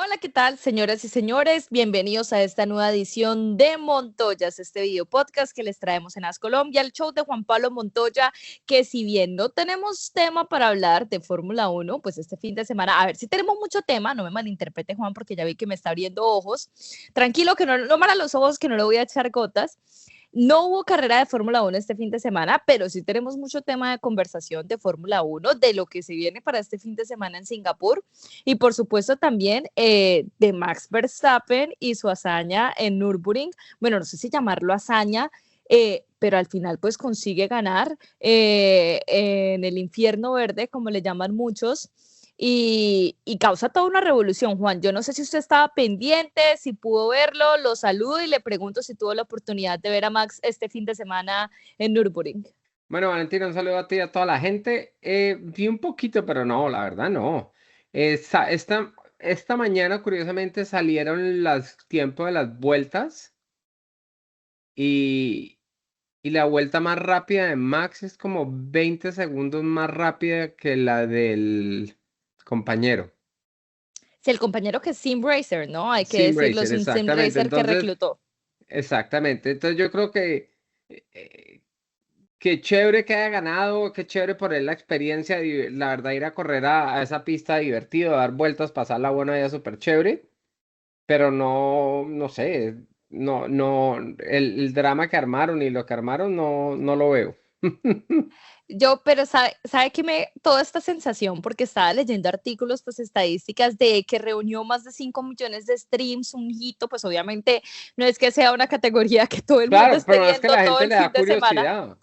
Hola, ¿qué tal, señoras y señores? Bienvenidos a esta nueva edición de Montoyas, este video podcast que les traemos en As Colombia, el show de Juan Pablo Montoya, que si bien no tenemos tema para hablar de Fórmula 1, pues este fin de semana, a ver si tenemos mucho tema, no me malinterprete Juan, porque ya vi que me está abriendo ojos. Tranquilo, que no para los ojos, que no le voy a echar gotas. No hubo carrera de Fórmula 1 este fin de semana, pero sí tenemos mucho tema de conversación de Fórmula 1, de lo que se viene para este fin de semana en Singapur y por supuesto también de Max Verstappen y su hazaña en Nürburgring. Bueno, no sé si llamarlo hazaña, pero al final pues consigue ganar en el infierno verde, como le llaman muchos, y causa toda una revolución, Juan. Yo no sé si usted estaba pendiente, si pudo verlo, lo saludo y le pregunto si tuvo la oportunidad de ver a Max este fin de semana en Nürburgring. Bueno, Valentina, un saludo a ti y a toda la gente. Vi un poquito, pero no, la verdad no. Esta mañana, curiosamente, salieron los tiempos de las vueltas y, y la vuelta más rápida de Max es como 20 segundos más rápida que la del compañero. Si el compañero que es Sim Racer, ¿no? Hay que Sim decirlo, es Racer, un Sim exactamente. Racer que Entonces, reclutó. exactamente. Entonces yo creo que qué chévere que haya ganado, qué chévere por él la experiencia, la verdad ir a correr a esa pista divertido, dar vueltas, pasar la buena vida súper chévere, pero no sé, el drama que armaron y lo que armaron no lo veo. Pero sabe que toda esta sensación, porque estaba leyendo artículos, pues estadísticas de que reunió más de 5 millones de streams, un hito, pues obviamente no es que sea una categoría que todo el mundo Claro, esté pero es que viendo la todo gente el le fin da de semana. curiosidad.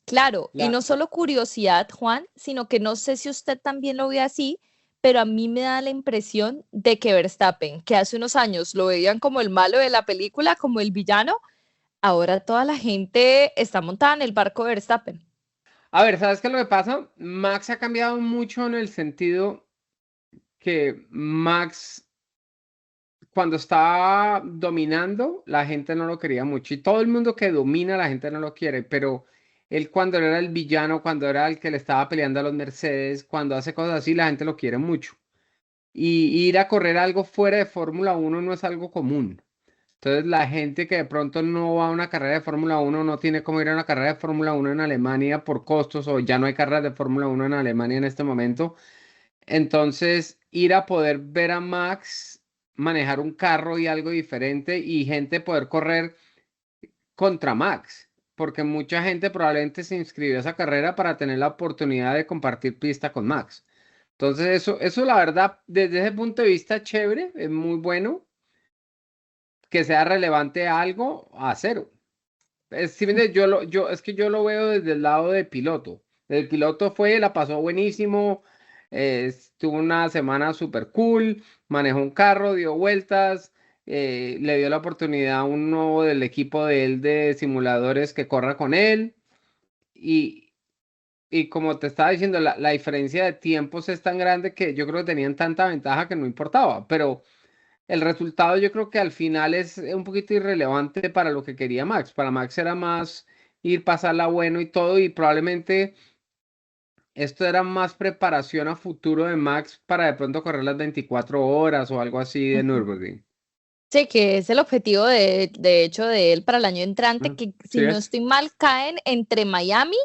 Claro, y La, no solo curiosidad, Juan, sino que no sé si usted también lo ve así, pero a mí me da la impresión de que Verstappen, que hace unos años lo veían como el malo de la película, como el villano, ahora toda la gente está montada en el barco de Verstappen. a ver, ¿sabes qué es lo que pasa? Max ha cambiado mucho en el sentido que Max cuando estaba dominando, la gente no lo quería mucho. Y todo el mundo que domina, la gente no lo quiere. Pero él cuando era el villano, cuando era el que le estaba peleando a los Mercedes, cuando hace cosas así, la gente lo quiere mucho. Y ir a correr algo fuera de Fórmula 1 no es algo común. Entonces la gente que de pronto no va a una carrera de Fórmula 1 no tiene cómo ir a una carrera de Fórmula 1 en Alemania por costos o ya no hay carreras de Fórmula 1 en Alemania en este momento. Entonces, ir a poder ver a Max manejar un carro y algo diferente y gente poder correr contra Max, porque mucha gente probablemente se inscribió a esa carrera para tener la oportunidad de compartir pista con Max. Entonces, eso la verdad, desde ese punto de vista, chévere, es muy bueno que sea relevante a algo a cero. Si me entiendes, es que yo lo veo desde el lado de piloto. El piloto fue, la pasó buenísimo, estuvo una semana súper cool, manejó un carro, dio vueltas, le dio la oportunidad a uno del equipo de él de simuladores que corra con él. Y, y como te estaba diciendo, la diferencia de tiempos es tan grande que yo creo que tenían tanta ventaja que no importaba. Pero el resultado yo creo que al final es un poquito irrelevante para lo que quería Max. Para Max era más ir, pasarla bueno y todo, y probablemente esto era más preparación a futuro de Max para de pronto correr las 24 horas o algo así de Nürburgring. Sí, que es el objetivo de hecho de él para el año entrante, ¿No? que ¿Sí si no ves? estoy mal caen entre Miami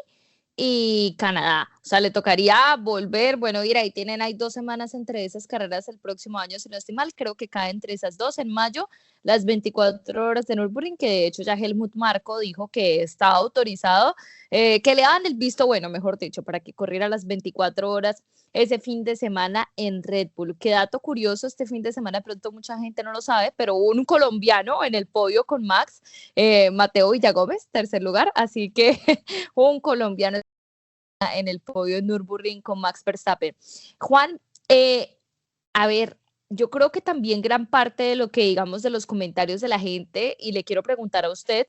y Canadá. O sea, le tocaría volver, bueno, ir ahí tienen, hay 2 semanas entre esas carreras el próximo año, si no estoy mal, creo que cae entre esas dos en mayo, las 24 horas de Nürburgring, que de hecho ya Helmut Marko dijo que está autorizado, que le dan el visto bueno, mejor dicho, para que corriera las 24 horas ese fin de semana en Red Bull. Qué dato curioso, este fin de semana de pronto mucha gente no lo sabe, pero hubo un colombiano en el podio con Max, Mateo Villagómez, tercer lugar, así que un colombiano en el podio de Nürburgring con Max Verstappen. Juan, a ver, yo creo que también gran parte de lo que digamos de los comentarios de la gente, y le quiero preguntar a usted,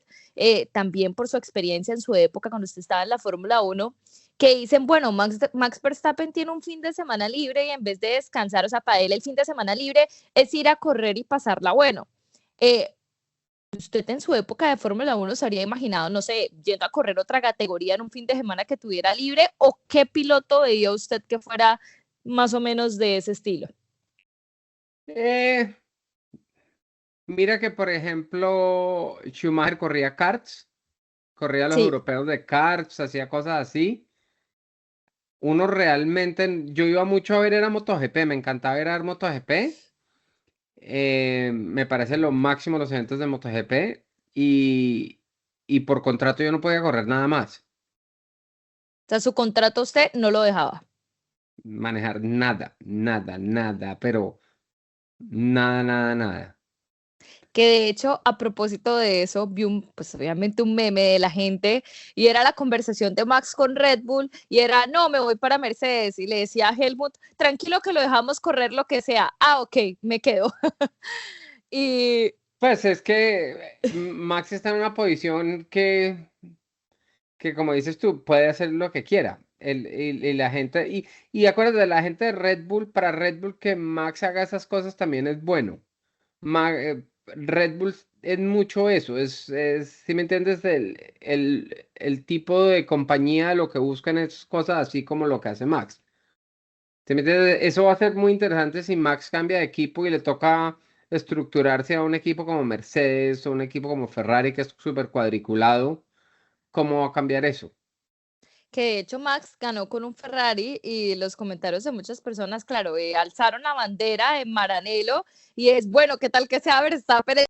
también por su experiencia en su época cuando usted estaba en la Fórmula 1, que dicen, bueno, Max Verstappen tiene un fin de semana libre y en vez de descansar, o sea, para él el fin de semana libre es ir a correr y pasarla bueno. Eh, ¿Usted en su época de Fórmula 1 se habría imaginado, no sé, yendo a correr otra categoría en un fin de semana que tuviera libre? ¿O qué piloto veía usted que fuera más o menos de ese estilo? Eh, Mira que, por ejemplo, Schumacher corría karts, corría los Sí. europeos de karts, hacía cosas así. Uno realmente, yo iba mucho a ver, era MotoGP, me encantaba ver a MotoGP. Me parece lo máximo los eventos de MotoGP y, y por contrato yo no podía correr nada más, O sea, su contrato usted no lo dejaba. manejar nada, nada, nada, pero nada, nada, nada. Que de hecho, a propósito de eso, vi pues obviamente un meme de la gente y era la conversación de Max con Red Bull y era, no, me voy para Mercedes y le decía a Helmut, tranquilo que lo dejamos correr lo que sea. Ah, ok, me quedo. Y Pues es que Max está en una posición que como dices tú, puede hacer lo que quiera. Y la gente, y acuérdate, de la gente de Red Bull, para Red Bull que Max haga esas cosas también es bueno. Red Bull es mucho eso, si me entiendes, el tipo de compañía lo que buscan es cosas así como lo que hace Max. ¿Sí me entiendes? Eso va a ser muy interesante si Max cambia de equipo y le toca estructurarse a un equipo como Mercedes o un equipo como Ferrari que es súper cuadriculado. ¿Cómo va a cambiar eso? que de hecho Max ganó con un Ferrari y los comentarios de muchas personas, claro, alzaron la bandera en Maranello y es, bueno, ¿qué tal que sea Verstappen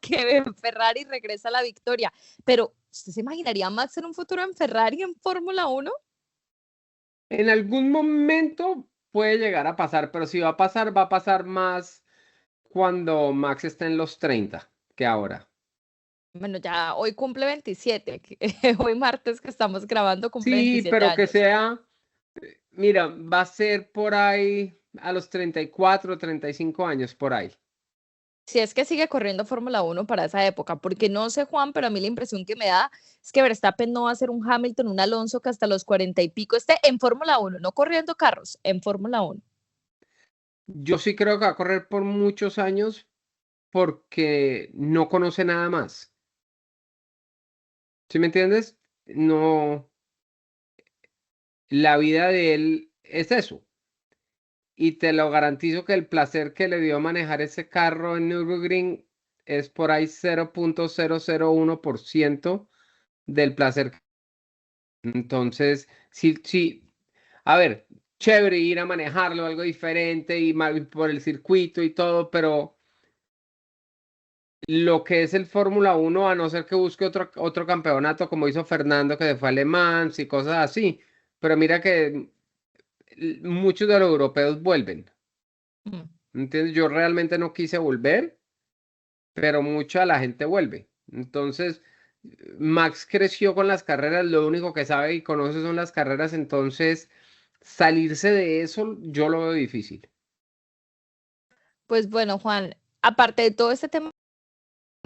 que Ferrari regresa a la victoria? Pero, ¿usted se imaginaría a Max en un futuro en Ferrari en Fórmula 1? En algún momento puede llegar a pasar, pero si va a pasar más cuando Max esté en los 30 que ahora. Bueno, ya hoy cumple 27, hoy martes que estamos grabando cumple Sí, 27 pero que años. sea, mira, va a ser por ahí a los 34, 35 años por ahí. Si es que sigue corriendo Fórmula 1 para esa época, porque no sé, Juan, pero a mí la impresión que me da es que Verstappen no va a ser un Hamilton, un Alonso que hasta los 40 y pico esté en Fórmula 1, no corriendo carros, en Fórmula 1. Yo sí creo que va a correr por muchos años porque no conoce nada más. ¿Sí me entiendes? No, la vida de él es eso. Y te lo garantizo que el placer que le dio manejar ese carro en Nürburgring es por ahí 0,001% del placer. Entonces, sí, sí, a ver, chévere ir a manejarlo, algo diferente y por el circuito y todo, pero lo que es el Fórmula 1, a no ser que busque otro campeonato como hizo Fernando que se fue a Le Mans y cosas así, pero mira que muchos de los europeos vuelven. Mm. ¿Entiendes? Yo realmente no quise volver, pero mucha la gente vuelve. Entonces, Max creció con las carreras, lo único que sabe y conoce son las carreras, entonces salirse de eso yo lo veo difícil. Pues bueno, Juan, aparte de todo este tema,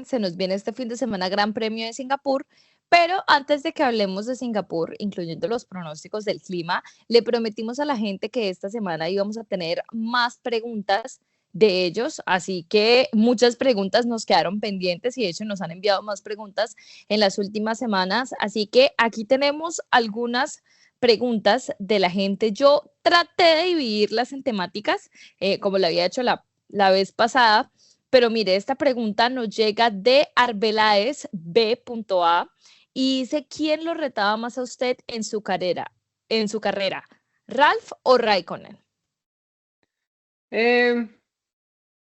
se nos viene este fin de semana Gran Premio de Singapur, pero antes de que hablemos de Singapur, incluyendo los pronósticos del clima, le prometimos a la gente que esta semana íbamos a tener más preguntas de ellos, así que muchas preguntas nos quedaron pendientes y de hecho nos han enviado más preguntas en las últimas semanas, así que aquí tenemos algunas preguntas de la gente. Yo traté de dividirlas en temáticas, como lo había hecho la vez pasada, pero mire, esta pregunta nos llega de Arbeláez B.A. y dice, ¿quién lo retaba más a usted en su carrera? ¿Ralph o Raikkonen? Eh,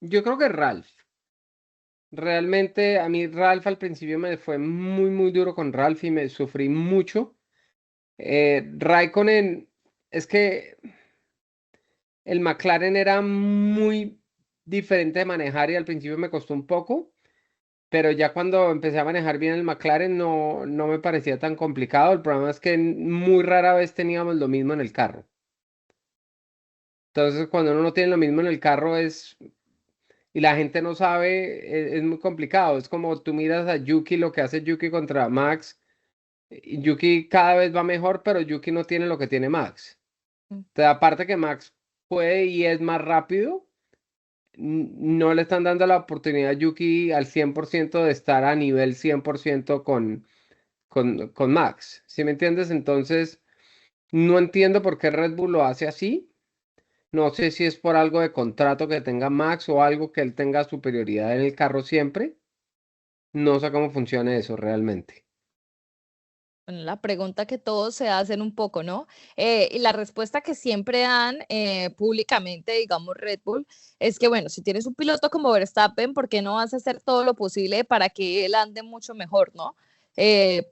yo creo que Ralph. Realmente a mí Ralph al principio me fue muy, muy duro con Ralph y me sufrí mucho. Raikkonen, es que el McLaren era muy diferente de manejar y al principio me costó un poco. Pero ya cuando empecé a manejar bien el McLaren no me parecía tan complicado. El problema es que muy rara vez teníamos lo mismo en el carro. Entonces, cuando uno no tiene lo mismo en el carro y la gente no sabe, es muy complicado. Es como tú miras a Yuki, lo que hace Yuki contra Max. Y Yuki cada vez va mejor, pero Yuki no tiene lo que tiene Max. Entonces, aparte que Max puede y es más rápido, no le están dando la oportunidad a Yuki al 100% de estar a nivel 100% con Max, ¿sí me entiendes? Entonces, no entiendo por qué Red Bull lo hace así. No sé si es por algo de contrato que tenga Max o algo que él tenga superioridad en el carro siempre. No sé cómo funciona eso realmente. Bueno, la pregunta que todos se hacen un poco, ¿no? Y la respuesta que siempre dan públicamente, digamos, Red Bull, es que, bueno, si tienes un piloto como Verstappen, ¿por qué no vas a hacer todo lo posible para que él ande mucho mejor, ¿no?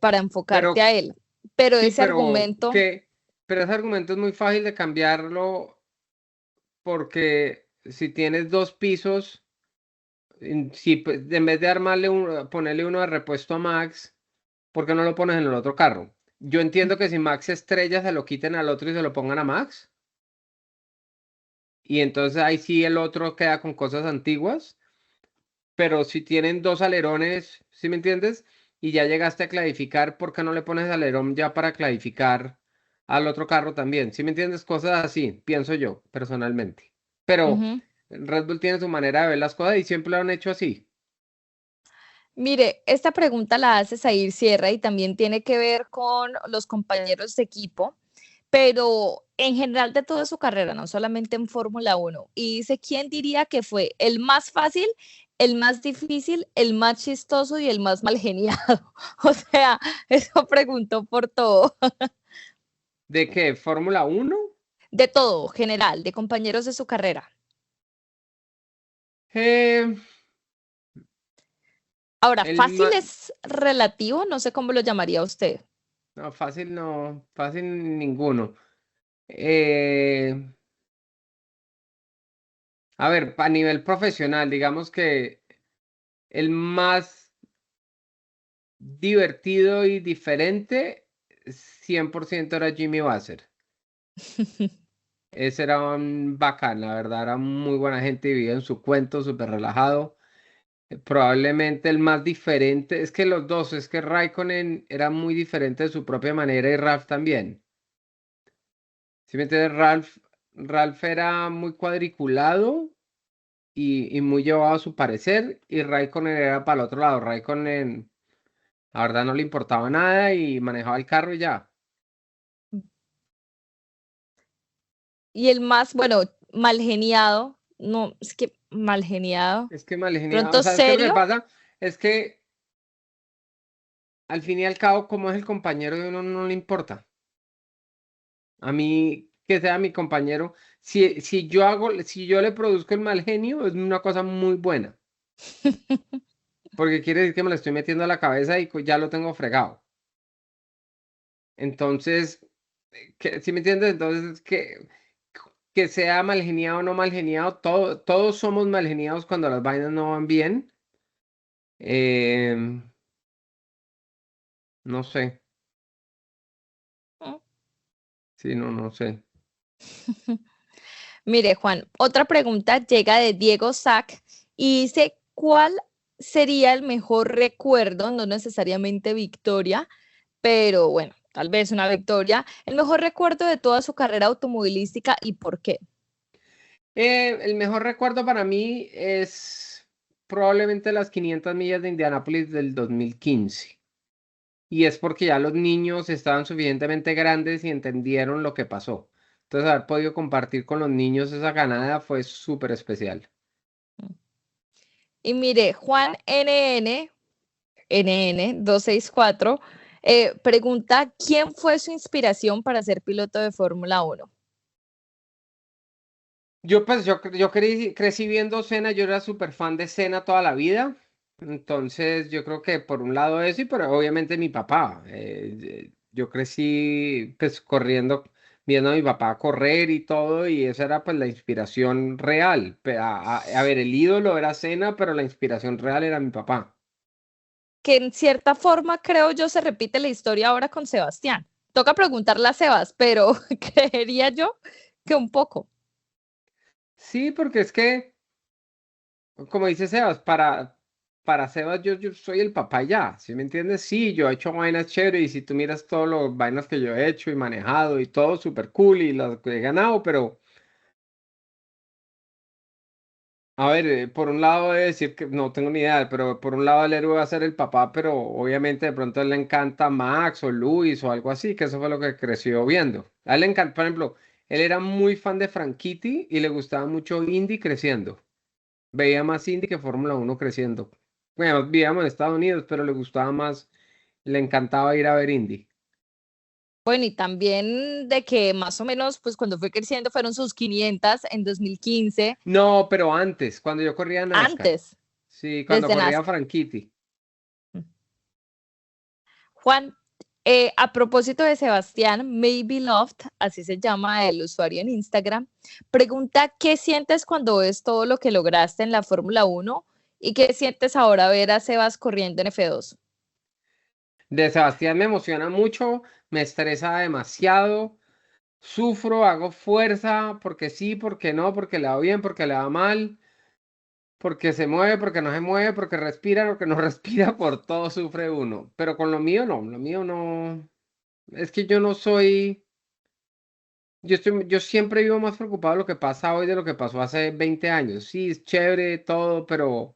Para enfocarte Pero a él. Pero sí, ese argumento, pero ese argumento es muy fácil de cambiarlo porque si tienes dos pisos, si pues, en vez de armarle ponerle uno de repuesto a Max, ¿por qué no lo pones en el otro carro? Yo entiendo que si Max se estrella, se lo quiten al otro y se lo pongan a Max. Y entonces ahí sí el otro queda con cosas antiguas. Pero si tienen dos alerones, ¿sí me entiendes? Y ya llegaste a clarificar, ¿por qué no le pones alerón ya para clarificar al otro carro también? ¿Sí me entiendes? Cosas así, pienso yo, personalmente. Pero ujú. Red Bull tiene su manera de ver las cosas y siempre lo han hecho así. Mire, esta pregunta la hace Zair Sierra y también tiene que ver con los compañeros de equipo, pero en general de toda su carrera, no solamente en Fórmula Uno. Y dice, ¿quién diría que fue el más fácil, el más difícil, el más chistoso y el más mal geniado? O sea, eso preguntó por todo, ¿De qué? ¿Fórmula uno? de todo, general, de compañeros de su carrera. Eh, Ahora, el fácil ma- es relativo, no sé cómo lo llamaría usted. no, fácil ninguno. Eh, a ver, a nivel profesional, digamos que el más divertido y diferente, 100% era Jimmy Basser. Ese era un bacán, la verdad, era muy buena gente, vivía en su cuento, súper relajado. Probablemente el más diferente, es que los dos, es que Raikkonen era muy diferente de su propia manera y Ralph también. ¿Sí me entiendes? Ralph era muy cuadriculado y muy llevado a su parecer y Raikkonen era para el otro lado. Raikkonen, la verdad, no le importaba nada y manejaba el carro y ya. Y el más, bueno, mal geniado, no, es que mal geniado, Es que mal genial. O pronto sea, es que lo que serio, pasa es que al fin y al cabo, como es el compañero de uno, no le importa. A mí, que sea mi compañero, si yo le produzco el mal genio, es una cosa muy buena. Porque quiere decir que me lo estoy metiendo a la cabeza y ya lo tengo fregado. Entonces, ¿sí me entiendes? Entonces, que sea mal geniado o no mal geniado, todos somos mal geniados cuando las vainas no van bien. Em, no sé. ¿no? Sí, no, no sé. Mire, Juan, otra pregunta llega de Diego Sack y dice, ¿cuál sería el mejor recuerdo, no necesariamente victoria, pero bueno, tal vez una victoria, el mejor recuerdo de toda su carrera automovilística y por qué? El mejor recuerdo para mí es probablemente las 500 millas de Indianápolis del 2015. Y es porque ya los niños estaban suficientemente grandes y entendieron lo que pasó. Entonces, haber podido compartir con los niños esa ganada fue súper especial. Y mire, Juan NN 264 pregunta, ¿quién fue su inspiración para ser piloto de Fórmula Uno? Yo crecí viendo Senna, yo era súper fan de Senna toda la vida. Entonces, yo creo que por un lado eso, y pero obviamente mi papá. Yo crecí pues corriendo, viendo a mi papá correr y todo, y esa era pues la inspiración real. A ver, el ídolo era Senna, pero la inspiración real era mi papá. Que en cierta forma creo yo se repite la historia ahora con Sebastián. Toca preguntarle a Sebas, pero creería yo que un poco. Sí, porque es que, como dice Sebas, para Sebas yo soy el papá ya, ¿sí me entiendes? Sí, yo he hecho vainas chéveres y si tú miras todos los vainas que yo he hecho y manejado y todo súper cool y las que he ganado, pero a ver, por un lado he de decir que no tengo ni idea, pero por un lado el héroe va a ser el papá, pero obviamente de pronto a él le encanta Max o Luis o algo así, que eso fue lo que creció viendo. A él le encanta, por ejemplo. Él era muy fan de Franchitti y le gustaba mucho Indy creciendo. Veía más Indy que Fórmula Uno creciendo. Bueno, vivíamos en Estados Unidos, pero le gustaba más, le encantaba ir a ver Indy. Bueno, y también de que más o menos, pues cuando fue creciendo fueron sus 500 en 2015, No, pero antes, cuando yo corría NASCAR. antes, Sí, cuando desde corría NASCAR. Franchitti. Juan, a propósito de Sebastián, Maybe Loved, así se llama el usuario en Instagram, pregunta qué sientes cuando ves todo lo que lograste en la Fórmula 1 y qué sientes ahora ver a Sebas corriendo en F2. De Sebastián me emociona mucho, me estresa demasiado, sufro, hago fuerza, porque sí, porque no, porque le va bien, porque le va mal, porque se mueve, porque no se mueve, porque respira, porque no respira, por todo sufre uno. Pero con lo mío no, es que yo no soy, yo siempre vivo más preocupado de lo que pasa hoy de lo que pasó hace 20 años. Sí, es chévere todo, pero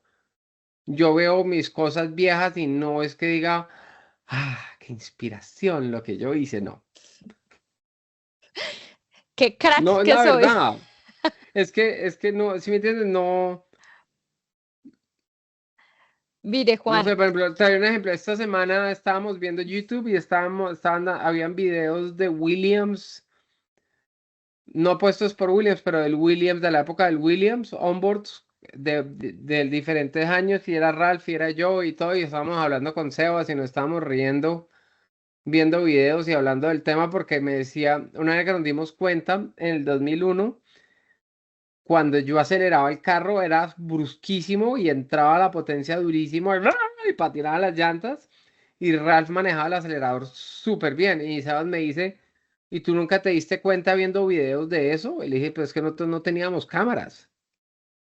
yo veo mis cosas viejas y no es que diga, qué inspiración lo que yo hice, no. ¡Qué crack No, que la soy! verdad, es que no, si me entiendes, no, Mire, no Juan, sé, por ejemplo, te doy un ejemplo, esta semana estábamos viendo YouTube y habían videos de Williams, no puestos por Williams, pero del Williams, de la época del Williams, onboards de diferentes años, y era Ralph, y era yo y todo, y estábamos hablando con Sebas y nos estábamos riendo, viendo videos y hablando del tema, porque me decía, una vez que nos dimos cuenta, en el 2001, cuando yo aceleraba el carro era brusquísimo y entraba la potencia durísimo y patinaba las llantas y Ralph manejaba el acelerador súper bien y Sebas me dice, ¿y tú nunca te diste cuenta viendo videos de eso? Y le dije, pues es que nosotros no teníamos cámaras.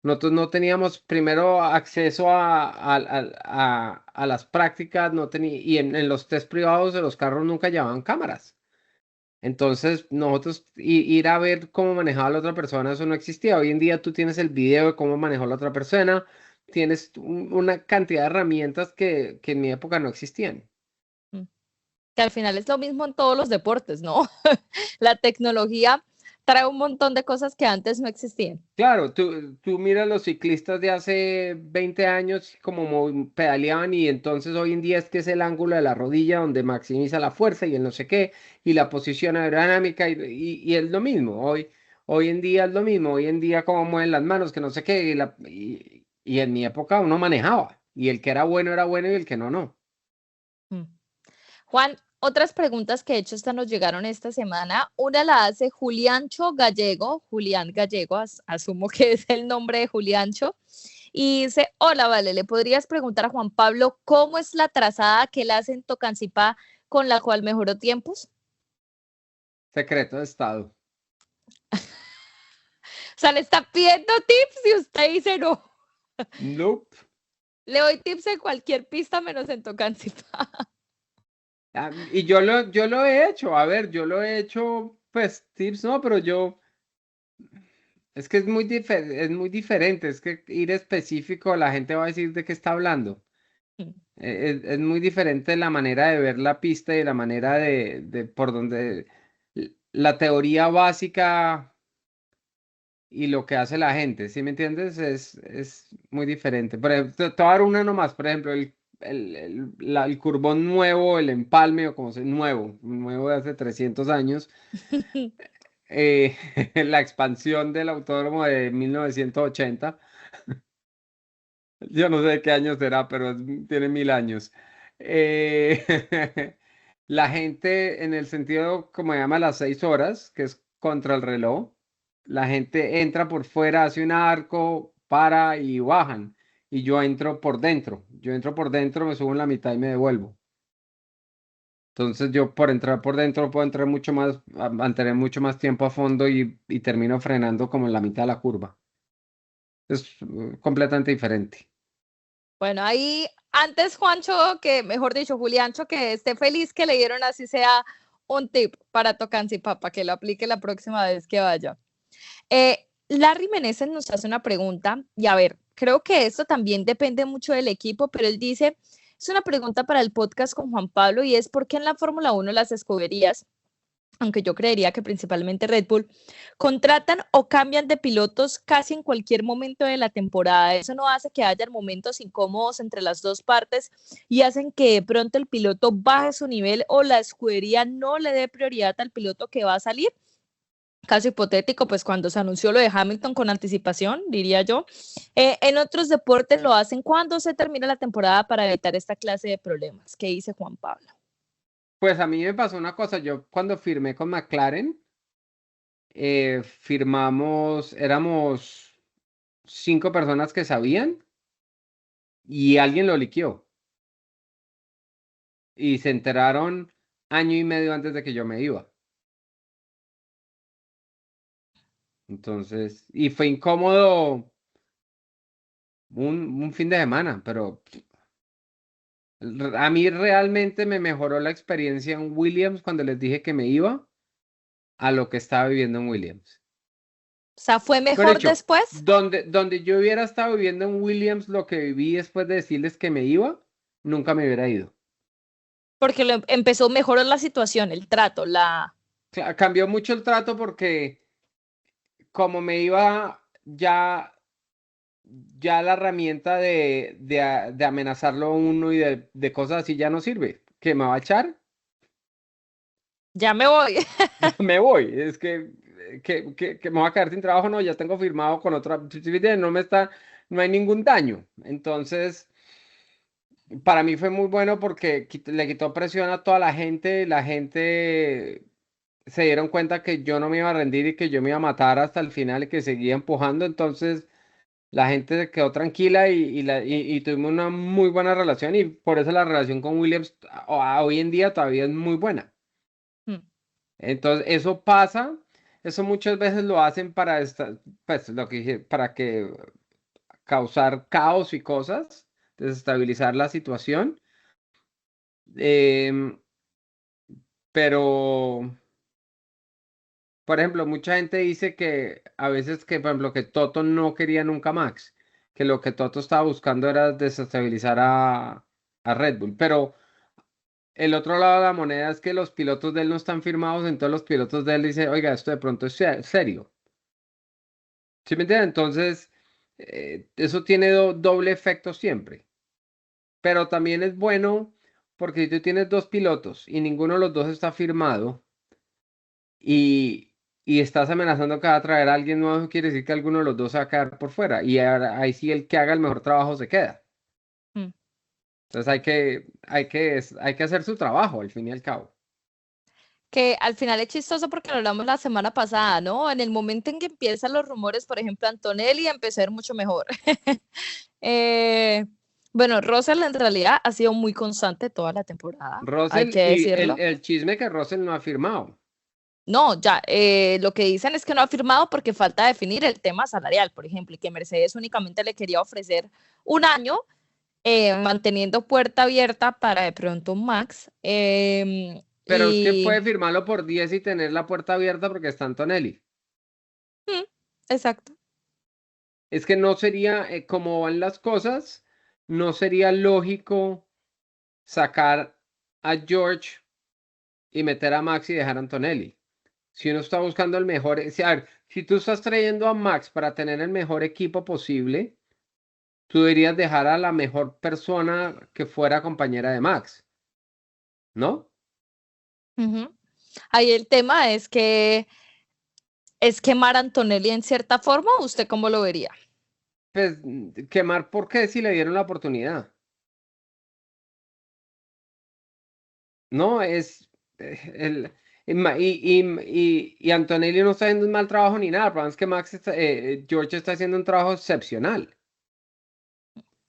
Nosotros no teníamos primero acceso a las prácticas, no tenía, y en los test privados de los carros nunca llevaban cámaras. Entonces, nosotros ir a ver cómo manejaba la otra persona, eso no existía. Hoy en día tú tienes el video de cómo manejó la otra persona, tienes una cantidad de herramientas que en mi época no existían. que al final es lo mismo en todos los deportes, ¿no? La tecnología trae un montón de cosas que antes no existían. Claro, tú miras los ciclistas de hace 20 años como pedaleaban y entonces hoy en día es que es el ángulo de la rodilla donde maximiza la fuerza y el no sé qué y la posición aerodinámica y es lo mismo. Hoy en día es lo mismo. Hoy en día cómo mueven las manos, que no sé qué y en mi época uno manejaba y el que era bueno y el que no, no. Mm. Juan, otras preguntas que de hecho nos llegaron esta semana. Una la hace Juliancho Gallego, Julián Gallego, asumo que es el nombre de Juliancho, y dice, hola, vale, ¿le podrías preguntar a Juan Pablo cómo es la trazada que él hace en Tocancipá con la cual mejoró tiempos? Secreto de Estado. O sea, le está pidiendo tips y usted dice no. Nope. Le doy tips en cualquier pista menos en Tocancipá. Y yo lo he hecho, a ver, yo lo he hecho, pues tips no, pero yo... Es que es muy diferente, es que ir específico, la gente va a decir de qué está hablando. Es muy diferente la manera de ver la pista y la manera de por donde la teoría básica y lo que hace la gente, ¿sí me entiendes? Es muy diferente. Por ejemplo, te voy a dar una nomás, por ejemplo, el curbón nuevo, el empalme, o como se nuevo de hace 300 años, la expansión del autódromo de 1980. Yo no sé de qué año será, pero tiene 1000 años. La gente, en el sentido, como llama, las 6 horas, que es contra el reloj, la gente entra por fuera, hace un arco, para y bajan. Y yo entro por dentro. Yo entro por dentro, me subo en la mitad y me devuelvo. Entonces yo por entrar por dentro puedo entrar mucho más, mantener mucho más tiempo a fondo y termino frenando como en la mitad de la curva. Es completamente diferente. Bueno, ahí antes Juancho, que mejor dicho, Juliancho, que esté feliz que le dieron así sea un tip para Tocancipá, para que lo aplique la próxima vez que vaya. Larry Meneses nos hace una pregunta y a ver, creo que esto también depende mucho del equipo, pero él dice, es una pregunta para el podcast con Juan Pablo y es ¿por qué en la Fórmula 1 las escuderías aunque yo creería que principalmente Red Bull, contratan o cambian de pilotos casi en cualquier momento de la temporada. Eso no hace que haya momentos incómodos entre las dos partes y hacen que de pronto el piloto baje su nivel o la escudería no le dé prioridad al piloto que va a salir. Caso hipotético, pues cuando se anunció lo de Hamilton con anticipación, diría yo. En otros deportes lo hacen cuando se termina la temporada para evitar esta clase de problemas. ¿Qué dice Juan Pablo? Pues a mí me pasó una cosa, yo cuando firmé con McLaren, éramos 5 personas que sabían y alguien lo liqueó y se enteraron año y medio antes de que yo me iba. Entonces, y fue incómodo un fin de semana, pero a mí realmente me mejoró la experiencia en Williams cuando les dije que me iba a lo que estaba viviendo en Williams. O sea, ¿fue Por mejor hecho, después? donde yo hubiera estado viviendo en Williams, lo que viví después de decirles que me iba, nunca me hubiera ido. Porque empezó mejor la situación, el trato, la... Cambió mucho el trato porque como me iba ya la herramienta de amenazarlo a uno y de cosas así ya no sirve. ¿Que me va a echar? Ya me voy. Me voy. Es que me voy a quedar sin trabajo, no, ya tengo firmado con otra, no hay ningún daño. Entonces, para mí fue muy bueno porque le quitó presión a toda la gente se dieron cuenta que yo no me iba a rendir y que yo me iba a matar hasta el final y que seguía empujando, entonces la gente se quedó tranquila y tuvimos una muy buena relación y por eso la relación con Williams hoy en día todavía es muy buena. Hmm. Entonces, eso pasa, eso muchas veces lo hacen para pues lo que dije, para que causar caos y cosas, desestabilizar la situación. Em, pero, por ejemplo, mucha gente dice que a veces que, por ejemplo, que Toto no quería nunca Max, que lo que Toto estaba buscando era desestabilizar a Red Bull, pero el otro lado de la moneda es que los pilotos de él no están firmados, entonces los pilotos de él dicen, oiga, esto de pronto es serio. ¿Sí me entiendes? Entonces, eso tiene doble efecto siempre. Pero también es bueno porque si tú tienes dos pilotos y ninguno de los dos está firmado y, y estás amenazando que va a traer a alguien nuevo, quiere decir que alguno de los dos se va a quedar por fuera. Y ahí sí el que haga el mejor trabajo se queda. Hmm. Entonces hay que hacer su trabajo al fin y al cabo. Que al final es chistoso porque lo hablamos la semana pasada, ¿no? En el momento en que empiezan los rumores, por ejemplo, Antonelli empezó a ir mucho mejor. Bueno, Russell en realidad ha sido muy constante toda la temporada, hay Russell que y el, decirlo. el chisme que Russell no ha firmado. No, ya, lo que dicen es que no ha firmado porque falta definir el tema salarial, por ejemplo, y que Mercedes únicamente le quería ofrecer un año, manteniendo puerta abierta para de pronto Max. Pero es que Y puede firmarlo por 10 y tener la puerta abierta porque está Antonelli. mm, exacto. Es que no sería, como van las cosas, no sería lógico sacar a George y meter a Max y dejar a Antonelli. Si uno está buscando el mejor, a ver, si tú estás trayendo a Max para tener el mejor equipo posible, tú deberías dejar a la mejor persona que fuera compañera de Max, ¿no? Ujú. Ahí el tema es quemar a Antonelli en cierta forma, ¿usted cómo lo vería? Pues quemar, ¿por qué? Si le dieron la oportunidad. No, y Antonelli no está haciendo un mal trabajo ni nada, pero es que George está haciendo un trabajo excepcional.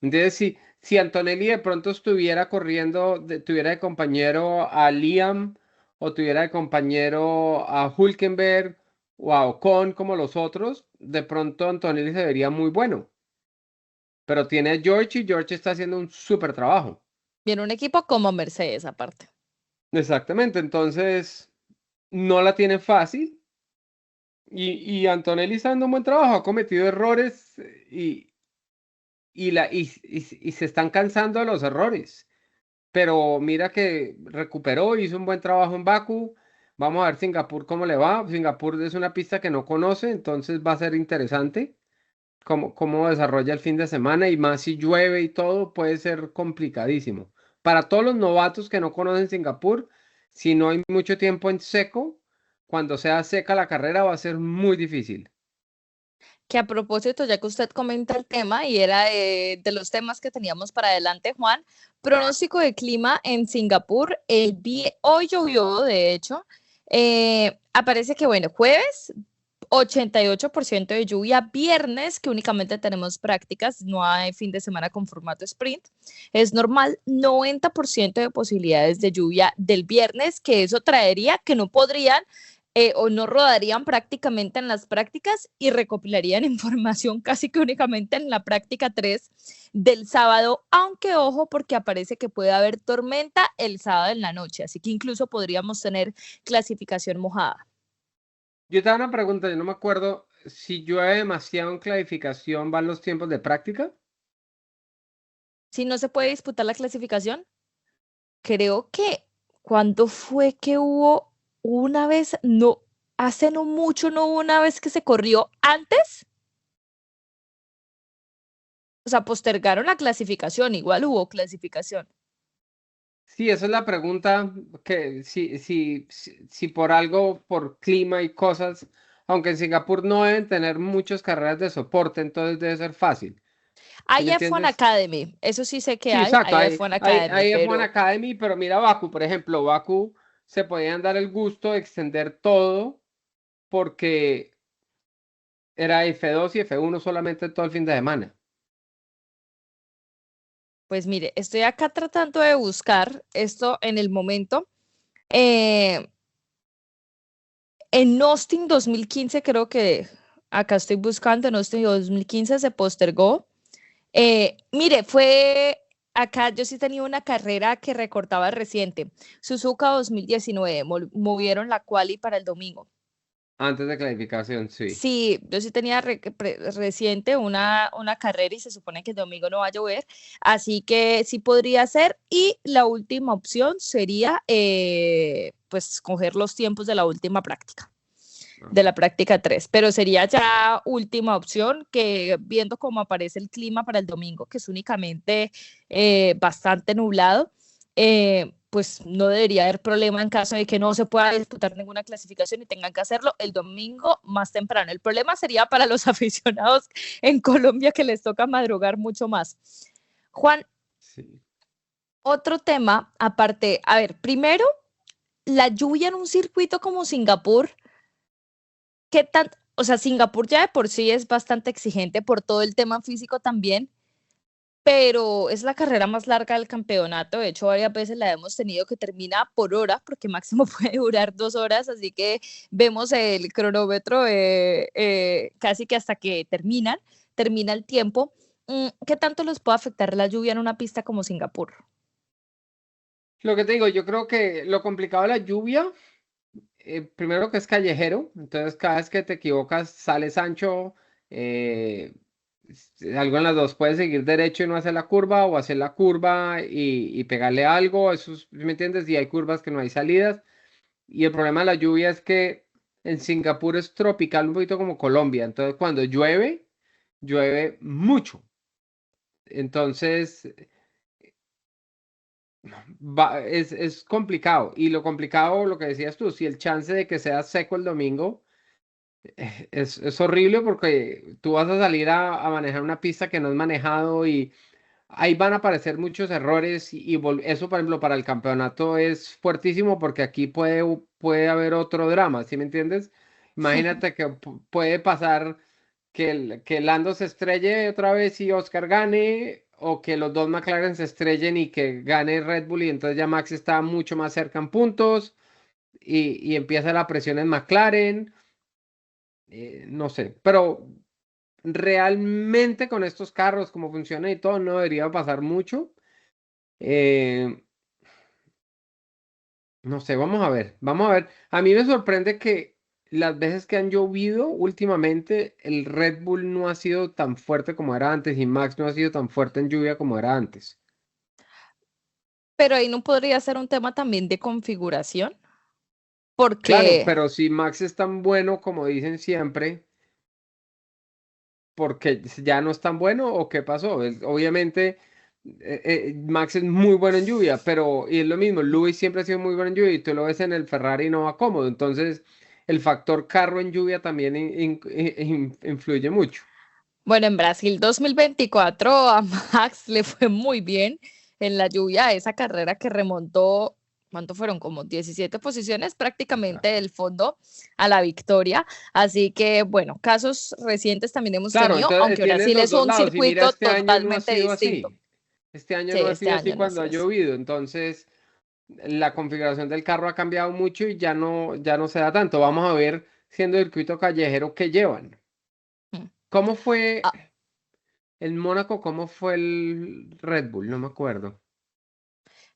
Entonces, si Antonelli de pronto estuviera corriendo, tuviera de compañero a Liam o tuviera de compañero a Hulkenberg o a Ocon como los otros, de pronto Antonelli se vería muy bueno. Pero tiene a George y George está haciendo un súper trabajo. Viene un equipo como Mercedes aparte. Exactamente, entonces no la tiene fácil. Y Antonelli está haciendo un buen trabajo, ha cometido errores y se están cansando de los errores. Pero mira que recuperó, hizo un buen trabajo en Baku. Vamos a ver Singapur cómo le va. Singapur es una pista que no conoce, entonces va a ser interesante cómo desarrolla el fin de semana y más si llueve y todo, puede ser complicadísimo. Para todos los novatos que no conocen Singapur, si no hay mucho tiempo en seco, cuando sea seca la carrera va a ser muy difícil. Que a propósito, ya que usted comenta el tema y era de los temas que teníamos para adelante, Juan, pronóstico de clima en Singapur, hoy llovió, de hecho, aparece que, bueno, jueves 88% de lluvia, viernes que únicamente tenemos prácticas, no hay fin de semana con formato sprint, es normal 90% de posibilidades de lluvia del viernes, que eso traería que no podrían o no rodarían prácticamente en las prácticas y recopilarían información casi que únicamente en la práctica 3 del sábado, aunque ojo porque aparece que puede haber tormenta el sábado en la noche, así que incluso podríamos tener clasificación mojada. Yo te hago una pregunta, yo no me acuerdo si llueve demasiado en clasificación, ¿van los tiempos de práctica? Si no se puede disputar la clasificación, creo que cuando fue que hubo una vez, no, hace no mucho, no hubo una vez que se corrió antes, o sea, postergaron la clasificación, igual hubo clasificación. Sí, esa es la pregunta, que si por algo, por clima y cosas, aunque en Singapur no deben tener muchas carreras de soporte, entonces debe ser fácil. ¿Sí Hay me F1 entiendes? Academy, eso sí sé que Sí, exacto, hay F1 Academy, hay F1 pero Academy, pero mira Baku, por ejemplo, Baku se podían dar el gusto de extender todo porque era F2 y F1 solamente todo el fin de semana. pues mire, estoy acá tratando de buscar esto en el momento. Eh, en Austin 2015 creo que, acá estoy buscando, en Austin 2015 se postergó. Mire, acá yo sí tenía una carrera que recortaba reciente. Suzuka 2019, movieron la quali para el domingo. Antes de clasificación, sí. Sí, yo sí tenía reciente una carrera y se supone que el domingo no va a llover, así que sí podría ser. Y la última opción sería, pues, coger los tiempos de la última práctica, de la práctica 3, pero sería ya última opción que viendo cómo aparece el clima para el domingo, que es únicamente bastante nublado, pues no debería haber problema en caso de que no se pueda disputar ninguna clasificación y tengan que hacerlo el domingo más temprano. El problema sería para los aficionados en Colombia que les toca madrugar mucho más. Juan, Sí. otro tema aparte, a ver, primero, la lluvia en un circuito como Singapur. ¿Qué tan, o sea, Singapur ya de por sí es bastante exigente por todo el tema físico también, pero es la carrera más larga del campeonato. De hecho, varias veces la hemos tenido que termina por hora, porque máximo puede durar 2 horas, así que vemos el cronómetro casi que hasta que termina el tiempo. ¿Qué tanto les puede afectar la lluvia en una pista como Singapur? Lo que te digo, yo creo que lo complicado de la lluvia, primero que es callejero, entonces cada vez que te equivocas sales ancho, algo en las dos, puedes seguir derecho y no hacer la curva o hacer la curva y pegarle algo, eso ¿me entiendes? Y hay curvas que no hay salidas. Y el problema de la lluvia es que en Singapur es tropical, un poquito como Colombia, entonces cuando llueve, llueve mucho. Entonces es complicado. Y lo complicado, lo que decías tú, si el chance de que sea seco el domingo es horrible porque tú vas a salir a manejar una pista que no has manejado y ahí van a aparecer muchos errores eso, por ejemplo, para el campeonato es fuertísimo porque aquí puede haber otro drama, ¿sí me entiendes? Imagínate que puede pasar que Lando se estrelle otra vez y Oscar gane, o que los dos McLaren se estrellen y que gane Red Bull y entonces ya Max está mucho más cerca en puntos y empieza la presión en McLaren, no sé, pero realmente con estos carros, como funciona y todo, no debería pasar mucho. Eh, no sé, vamos a ver, vamos a ver. A mí me sorprende que las veces que han llovido últimamente, el Red Bull no ha sido tan fuerte como era antes y Max no ha sido tan fuerte en lluvia como era antes. Pero ahí no podría ser un tema también de configuración. Claro, porque pero si Max es tan bueno como dicen siempre, ¿porque ya no es tan bueno o qué pasó? Obviamente, Max es muy bueno en lluvia, pero y es lo mismo, Lewis siempre ha sido muy bueno en lluvia y tú lo ves en el Ferrari y no va cómodo. Entonces, el factor carro en lluvia también influye mucho. bueno, en Brasil 2024 a Max le fue muy bien en la lluvia, esa carrera que remontó, ¿cuánto fueron? Como 17 posiciones prácticamente Exacto. del fondo a la victoria. Así que, bueno, casos recientes también hemos Claro, tenido, entonces aunque tienes Brasil los es dos un lados y mira, circuito este año no ha totalmente sido distinto. así. Este año Sí, no ha este sido así año no ha cuando ha sido así. llovido, entonces la configuración del carro ha cambiado mucho y ya no se da tanto. Vamos a ver, siendo circuito callejero, qué llevan. Mm. ¿Cómo fue Ah, el Mónaco? ¿Cómo fue el Red Bull? No me acuerdo.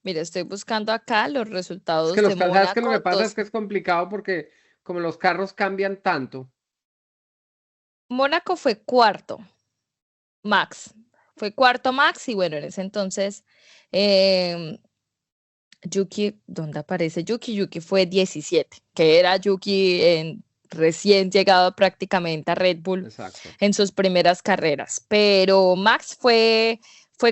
mire, estoy buscando acá los Es que resultados de ¿sabes qué? Lo que Mónaco pasa es 2. que es complicado porque como los carros cambian tanto. Mónaco fue cuarto, Max. Fue cuarto Max y bueno, en ese entonces em, Yuki, ¿dónde aparece Yuki? Yuki fue 17, que era Yuki recién llegado prácticamente a Red Bull Exacto. en sus primeras carreras. Pero Max fue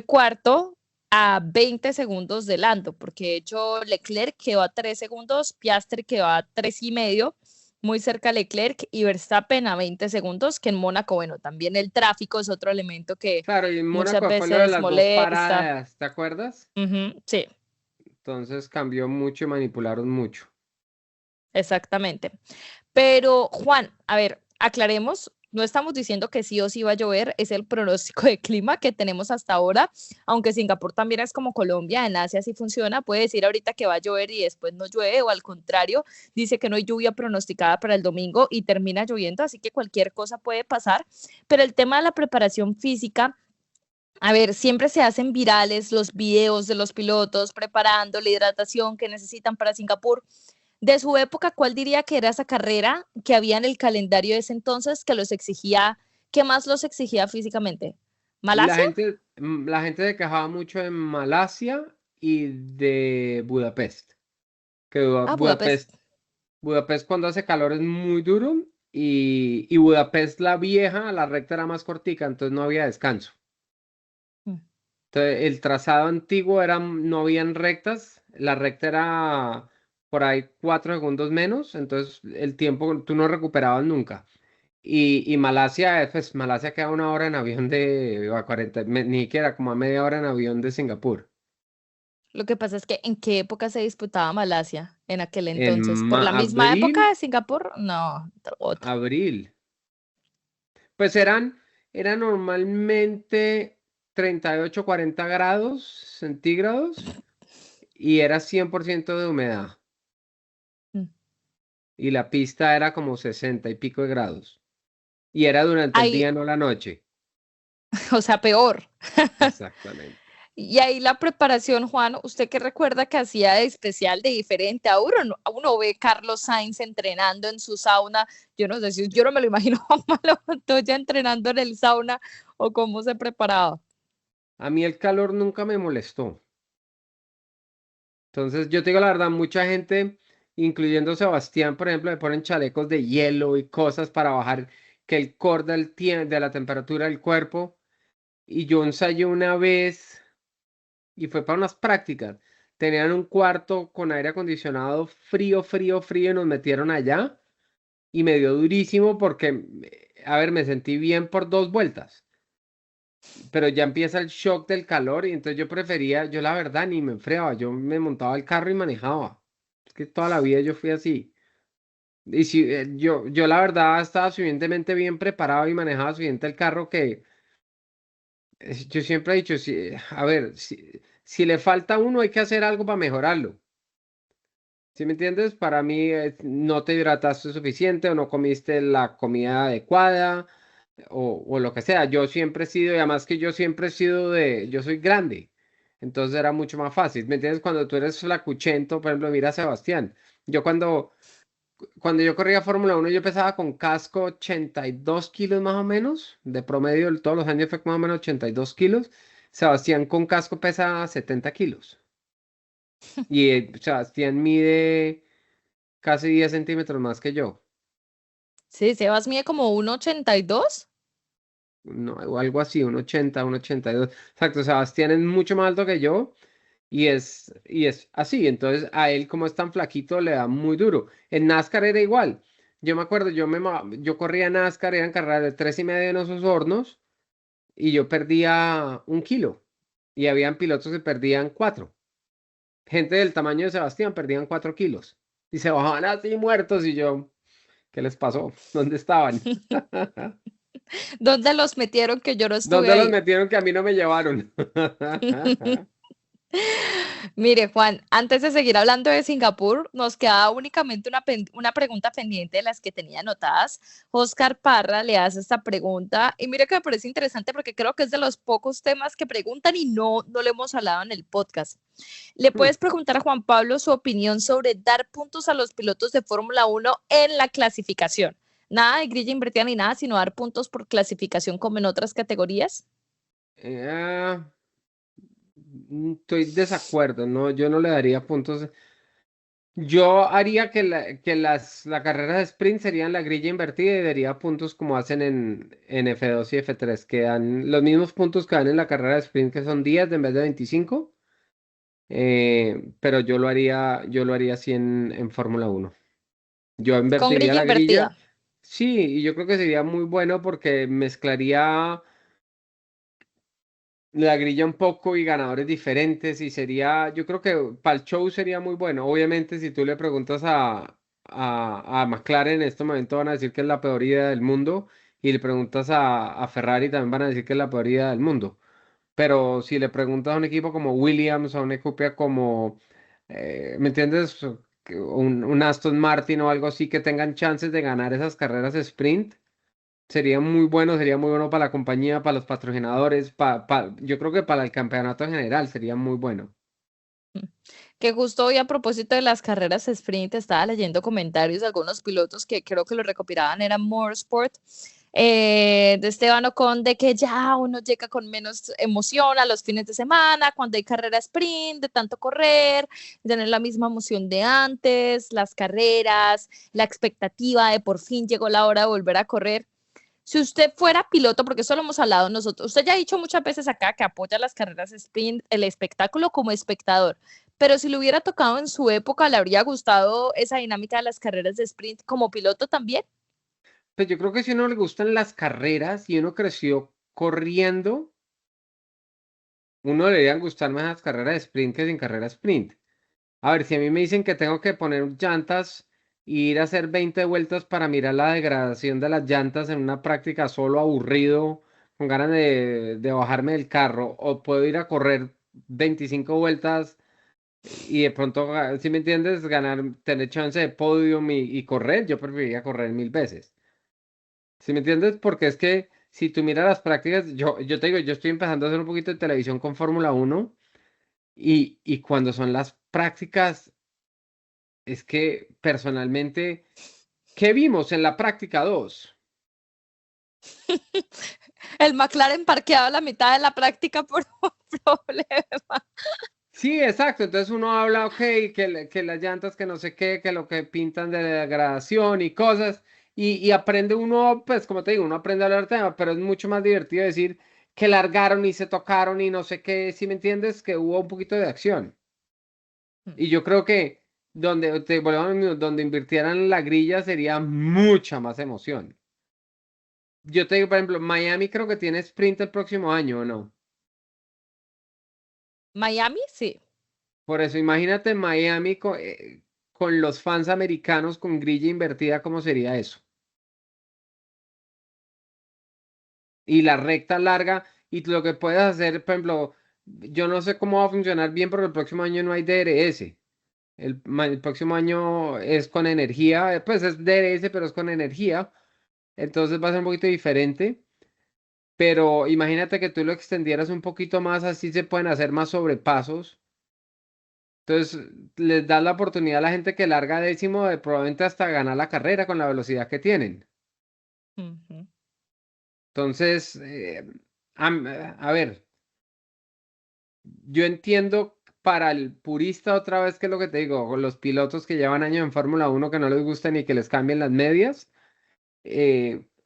cuarto a 20 segundos de Lando, porque de hecho Leclerc quedó a 3 segundos, Piastri quedó a 3 y medio, muy cerca Leclerc y Verstappen a 20 segundos, que en Mónaco, bueno, también el tráfico es otro elemento que Claro, y en muchas Mónaco fue lo de veces las dos molesta. paradas, ¿te acuerdas? Sí. Entonces cambió mucho y manipularon mucho. Exactamente. Pero Juan, a ver, aclaremos, no estamos diciendo que sí o sí va a llover, es el pronóstico de clima que tenemos hasta ahora, aunque Singapur también es como Colombia, en Asia sí funciona, puede decir ahorita que va a llover y después no llueve, o al contrario, dice que no hay lluvia pronosticada para el domingo y termina lloviendo, así que cualquier cosa puede pasar, pero el tema de la preparación física. A ver, siempre se hacen virales los videos de los pilotos preparando la hidratación que necesitan para Singapur. De su época, ¿cuál diría que era esa carrera que había en el calendario de ese entonces que los exigía, que más los exigía físicamente? ¿Malasia? La gente se quejaba mucho de Malasia y de Budapest. Que Ah, Budapest, Budapest. Budapest cuando hace calor es muy duro y Budapest la vieja, la recta era más cortica, entonces no había descanso. Mm. Entonces el trazado antiguo era, no habían rectas, la recta era por ahí 4 segundos menos, entonces el tiempo tú no recuperabas nunca. Y Malasia, pues Malasia queda 1 hora en avión o a 40, ni siquiera como a media hora en avión de Singapur. Lo que pasa es que ¿en qué época se disputaba Malasia en aquel En entonces? ¿Por la misma época abril, de Singapur? No, otra. abril. Pues eran normalmente 38, 40 grados centígrados y era 100% de humedad. Mm. Y la pista era como 60 y pico de grados. Y era durante el Ahí, día, no la noche. o sea, peor. Exactamente. Y ahí la preparación, Juan, ¿usted qué recuerda que hacía de especial, de diferente a uno? Uno ve Carlos Sainz entrenando en su sauna, yo no sé si yo no me lo imagino a Malo Montoya entrenando en el sauna o cómo se preparaba. A mí el calor nunca me molestó. Entonces, yo te digo la verdad, mucha gente, incluyendo Sebastián, por ejemplo, le ponen chalecos de hielo y cosas para bajar que el core de la temperatura del cuerpo. Y yo ensayé una vez y fue para unas prácticas. Tenían un cuarto con aire acondicionado frío, frío, frío y nos metieron allá y me dio durísimo porque, a ver, me sentí bien por 2 vueltas, pero ya empieza el shock del calor y entonces yo prefería, yo la verdad ni me enfriaba, yo me montaba al carro y manejaba. Es que toda la vida yo fui así. Y si yo la verdad estaba suficientemente bien preparado y manejaba suficiente el carro que yo siempre he dicho, a ver, si le falta a uno hay que hacer algo para mejorarlo. ¿Sí me entiendes? Para mí no te hidrataste suficiente o no comiste la comida adecuada o lo que sea. Yo siempre he sido, y además que yo siempre he sido yo soy grande, entonces era mucho más fácil. ¿Me entiendes? Cuando tú eres flacuchento, por ejemplo, mira a Sebastián. Yo cuando yo corría Fórmula 1 yo pesaba con casco 82 kilos más o menos, de promedio todos los años fue más o menos 82 kilos. Sebastián con casco pesa 70 kilos. Y Sebastián mide casi 10 centímetros más que yo. Sí, Sebas mide como 1,82. No, o algo así, 1,80, 1,82. Exacto, Sebastián es mucho más alto que yo y es así. Entonces a él como es tan flaquito le da muy duro. En NASCAR era igual. Yo me acuerdo, yo corría NASCAR, eran carreras de 3,5 en esos hornos y yo perdía 1 kilo. Y habían pilotos que perdían 4. Gente del tamaño de Sebastián perdían 4 kilos. Y se bajaban así muertos y yo, ¿qué les pasó? ¿Dónde estaban? ¿Dónde los metieron que yo no estuve ¿Dónde los ahí? metieron que a mí no me llevaron? Mire, Juan, antes de seguir hablando de Singapur, nos queda únicamente una pregunta pendiente de las que tenía anotadas. Oscar Parra le hace esta pregunta y mire que me parece interesante porque creo que es de los pocos temas que preguntan y no lo hemos hablado en el podcast. ¿Le puedes preguntar a Juan Pablo su opinión sobre dar puntos a los pilotos de Fórmula 1 en la clasificación? Nada de grilla invertida ni nada, sino dar puntos por clasificación como en otras categorías. Eh, Estoy desacuerdo, no, yo no le daría puntos. Yo haría la carrera de sprint serían la grilla invertida y daría puntos como hacen en F2 y F3, que dan los mismos puntos que dan en la carrera de sprint, que son 10 en vez de 25. Pero yo lo haría así en Fórmula 1. Yo Con invertiría grilla la invertida. grilla, sí, y yo creo que sería muy bueno porque mezclaría la grilla un poco y ganadores diferentes y sería, yo creo que para el show sería muy bueno. Obviamente si tú le preguntas a McLaren en este momento van a decir que es la peor idea del mundo y le preguntas a Ferrari también van a decir que es la peor idea del mundo. Pero si le preguntas a un equipo como Williams, a un equipo como, ¿me entiendes? Un Aston Martin o algo así que tengan chances de ganar esas carreras sprint. Sería muy bueno para la compañía, para los patrocinadores, yo creo que para el campeonato en general sería muy bueno. Que justo hoy a propósito de las carreras sprint estaba leyendo comentarios de algunos pilotos que creo que lo recopilaban, eran Motorsport, de Esteban Ocon, de que ya uno llega con menos emoción a los fines de semana, cuando hay carrera sprint, de tanto correr, tener la misma emoción de antes, las carreras, la expectativa de por fin llegó la hora de volver a correr. Si usted fuera piloto, porque eso lo hemos hablado nosotros, usted ya ha dicho muchas veces acá que apoya las carreras sprint, el espectáculo como espectador, pero si le hubiera tocado en su época, ¿le habría gustado esa dinámica de las carreras de sprint como piloto también? Pues yo creo que si a uno le gustan las carreras y uno creció corriendo, uno deberían gustar más las carreras de sprint que sin carrera sprint. A ver, si a mí me dicen que tengo que poner llantas e ir a hacer 20 vueltas para mirar la degradación de las llantas en una práctica solo aburrido, con ganas de bajarme del carro, o puedo ir a correr 25 vueltas y de pronto, si me entiendes, ganar, tener chance de podium y correr, yo preferiría correr 1000 veces. ¿Si me entiendes? Porque es que si tú miras las prácticas, yo te digo, yo estoy empezando a hacer un poquito de televisión con Fórmula 1 y cuando son las prácticas, es que personalmente, ¿qué vimos en la práctica 2? El McLaren parqueado a la mitad de la práctica por un problema. Sí, exacto. Entonces uno habla, ok, que las llantas, que no sé qué, que lo que pintan de degradación y cosas, y aprende uno, pues como te digo, uno aprende a hablar del tema, pero es mucho más divertido decir que largaron y se tocaron y no sé qué, si me entiendes, que hubo un poquito de acción. Y yo creo que volvemos a lo mismo, donde invirtieran la grilla sería mucha más emoción. Yo te digo, por ejemplo, Miami creo que tiene sprint el próximo año, ¿o no? Miami, sí. Por eso, imagínate Miami con los fans americanos con grilla invertida, ¿cómo sería eso? Y la recta larga, y lo que puedes hacer, por ejemplo, yo no sé cómo va a funcionar bien porque el próximo año no hay DRS. El próximo año es con energía, pues es DRS, pero es con energía. Entonces va a ser un poquito diferente. Pero imagínate que tú lo extendieras un poquito más, así se pueden hacer más sobrepasos. Entonces, les das la oportunidad a la gente que larga décimo de probablemente hasta ganar la carrera con la velocidad que tienen. Ujú. Entonces, a ver, yo entiendo para el purista otra vez, que es lo que te digo, con los pilotos que llevan años en Fórmula Uno que no les gusta ni que les cambien las medias,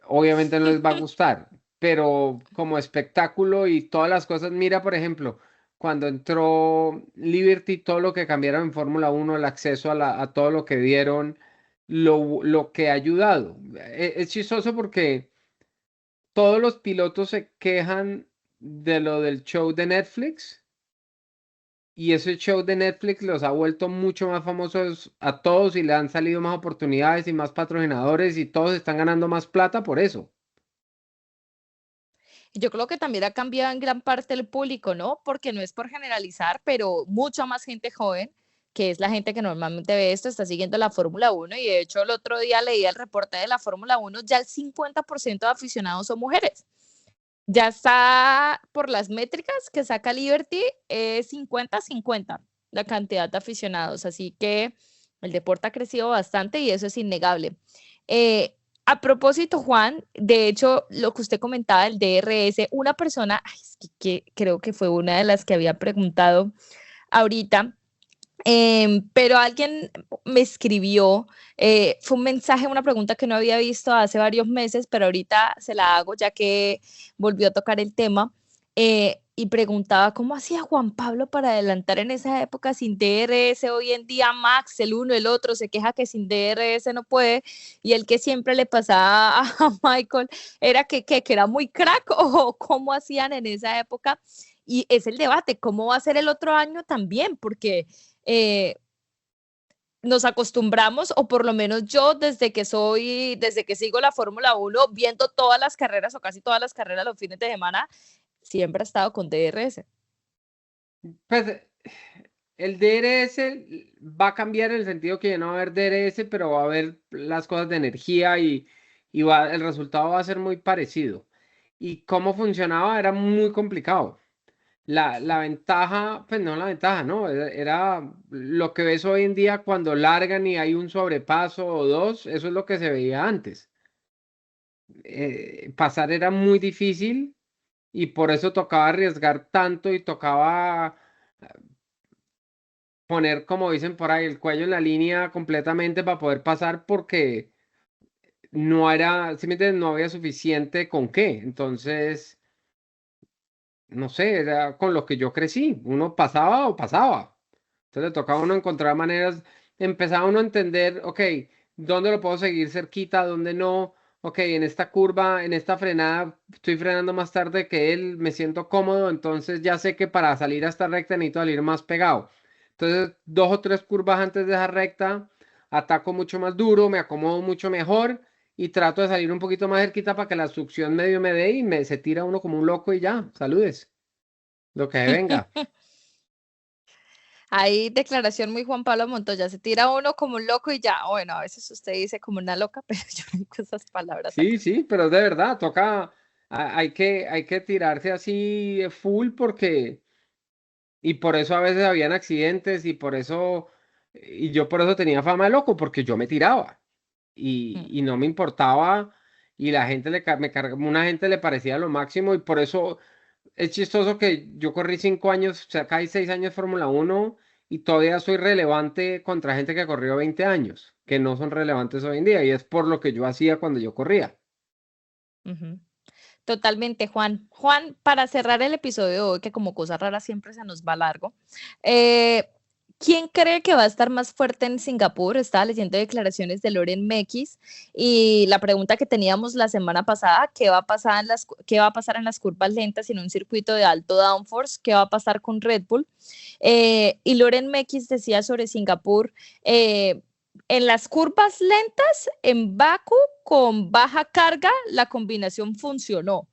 obviamente no les va a gustar, pero como espectáculo y todas las cosas, mira, por ejemplo, cuando entró Liberty, todo lo que cambiaron en Fórmula Uno, el acceso a todo lo que dieron, lo que ha ayudado. Es chistoso porque todos los pilotos se quejan de lo del show de Netflix. Y ese show de Netflix los ha vuelto mucho más famosos a todos y le han salido más oportunidades y más patrocinadores y todos están ganando más plata por eso. Yo creo que también ha cambiado en gran parte el público, ¿no? Porque no es por generalizar, pero mucha más gente joven, que es la gente que normalmente ve esto, está siguiendo la Fórmula Uno. Y de hecho el otro día leí el reporte de la Fórmula Uno, ya el 50% de aficionados son mujeres. Ya está por las métricas que saca Liberty, es 50-50 la cantidad de aficionados. Así que el deporte ha crecido bastante y eso es innegable. Eh, a propósito, Juan, de hecho, lo que usted comentaba del DRS, una persona, ay, es que creo que fue una de las que había preguntado ahorita, pero alguien me escribió, fue un mensaje, una pregunta que no había visto hace varios meses, pero ahorita se la hago ya que volvió a tocar el tema, y preguntaba cómo hacía Juan Pablo para adelantar en esa época sin DRS. Hoy en día Max, el uno, el otro, se queja que sin DRS no puede, y el que siempre le pasaba a Michael era que era muy crack, o cómo hacían en esa época. Y es el debate, ¿cómo va a ser el otro año también? Porque eh, nos acostumbramos, o por lo menos yo desde que sigo la Fórmula 1, viendo todas las carreras o casi todas las carreras los fines de semana, siempre he estado con DRS. Pues el DRS va a cambiar en el sentido que ya no va a haber DRS, pero va a haber las cosas de energía y el resultado va a ser muy parecido. Y cómo funcionaba era muy complicado. La ventaja, pues no la ventaja, ¿no? Era lo que ves hoy en día cuando largan y hay un sobrepaso o dos, eso es lo que se veía antes. Pasar era muy difícil y por eso tocaba arriesgar tanto y tocaba poner, como dicen por ahí, el cuello en la línea completamente para poder pasar porque no era, simplemente no había suficiente con qué. Entonces, no sé, era con lo que yo crecí. Uno pasaba o pasaba. Entonces le tocaba a uno encontrar maneras, empezaba uno a entender, ok, ¿dónde lo puedo seguir cerquita? ¿Dónde no? Ok, en esta curva, en esta frenada, estoy frenando más tarde que él, me siento cómodo, entonces ya sé que para salir a esta recta necesito salir más pegado. Entonces, dos o tres curvas antes de esa recta, ataco mucho más duro, me acomodo mucho mejor y trato de salir un poquito más cerquita para que la succión medio me dé y se tira uno como un loco y ya, saludes, lo que venga. Hay declaración muy Juan Pablo Montoya, se tira uno como un loco y ya, bueno, a veces usted dice como una loca, pero yo no uso esas palabras Sí, acá. sí, pero de verdad, toca, hay que tirarse así full porque, y por eso a veces habían accidentes y por eso, y yo por eso tenía fama de loco, porque yo me tiraba Mm. y no me importaba y la gente una gente le parecía lo máximo y por eso es chistoso que yo corrí 5 años, o sea, casi 6 años Fórmula Uno y todavía soy relevante contra gente que corrió 20 años, que no son relevantes hoy en día y es por lo que yo hacía cuando yo corría. Ujú. Totalmente, Juan. Juan, para cerrar el episodio de hoy, que como cosa rara siempre se nos va largo, eh, ¿quién cree que va a estar más fuerte en Singapur? Estaba leyendo declaraciones de Loren Mekis y la pregunta que teníamos la semana pasada, ¿qué va a pasar qué va a pasar en las curvas lentas en un circuito de alto downforce? ¿Qué va a pasar con Red Bull? Y Loren Mekis decía sobre Singapur, en las curvas lentas, en Baku, con baja carga, la combinación funcionó.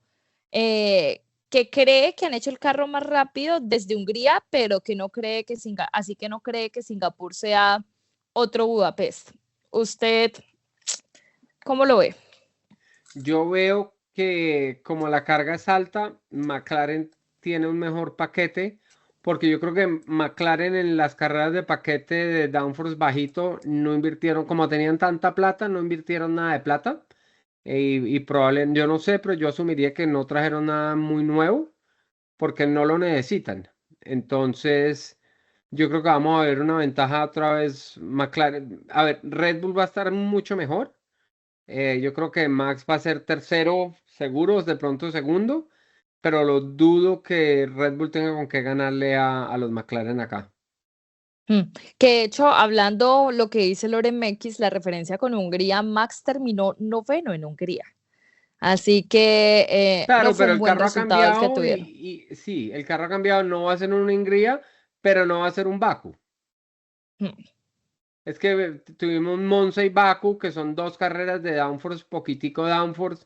Que cree que han hecho el carro más rápido desde Hungría, pero que no cree que así que no cree que Singapur sea otro Budapest. ¿Usted cómo lo ve? Yo veo que como la carga es alta, McLaren tiene un mejor paquete, porque yo creo que McLaren en las carreras de paquete de downforce bajito no invirtieron, como tenían tanta plata, no invirtieron nada de plata. Y probablemente, yo no sé, pero yo asumiría que no trajeron nada muy nuevo, porque no lo necesitan. Entonces, Yo creo que vamos a ver una ventaja otra vez McLaren. A ver, Red Bull va a estar mucho mejor. Yo creo que Max va a ser tercero, seguro, de pronto segundo, pero lo dudo que Red Bull tenga con qué ganarle a los McLaren acá. Que de hecho, hablando lo que dice Loren Mekies, la referencia con Hungría, Max terminó noveno en Hungría. Así que no Claro, fue pero un el buen carro ha resultado el que cambiado tuvieron. y sí, el carro ha cambiado, no va a ser una Hungría, pero no va a ser un Baku. Mm. Es que tuvimos Monza y Baku, que son dos carreras de downforce, poquitico downforce,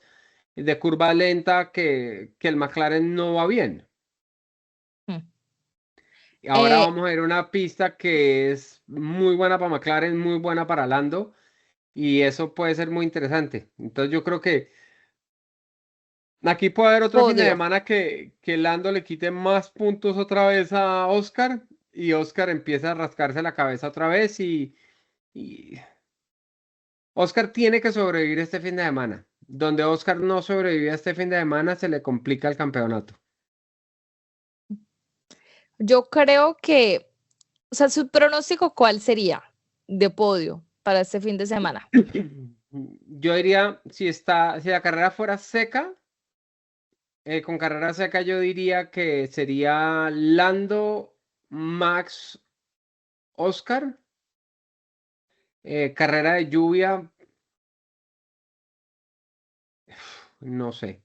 de curva lenta, que el McLaren no va bien. Mm. Y ahora Eh, vamos a ir a una pista que es muy buena para McLaren, muy buena para Lando, y eso puede ser muy interesante. Entonces yo creo que aquí puede haber otro fin de Podio. semana que Lando le quite más puntos otra vez a Oscar, y Oscar empieza a rascarse la cabeza otra vez, y Oscar tiene que sobrevivir este fin de semana. Donde Oscar no sobrevive a este fin de semana, se le complica el campeonato. Yo creo que, o sea, su pronóstico, ¿cuál sería de podio para este fin de semana? Yo diría, si la carrera fuera seca, con carrera seca yo diría que sería Lando, Max, Oscar. Carrera de lluvia, no sé.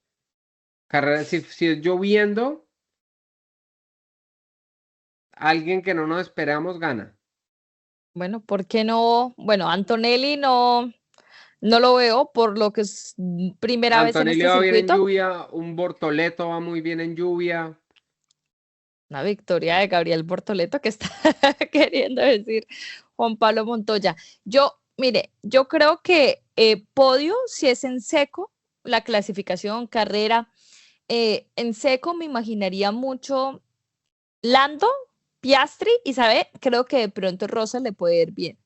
Carrera, si es lloviendo, alguien que no nos esperamos gana. Bueno, ¿por qué no? Bueno, Antonelli no lo veo por lo que es primera vez en Antonelli este va bien en circuito. lluvia, un Bortoleto va muy bien en lluvia. Una victoria de Gabriel Bortoleto que está queriendo decir Juan Pablo Montoya. Mire, yo creo que podio, si es en seco, la clasificación, carrera, en seco me imaginaría mucho Lando, Piastri y, ¿sabe? Creo que de pronto Russell le puede ir bien.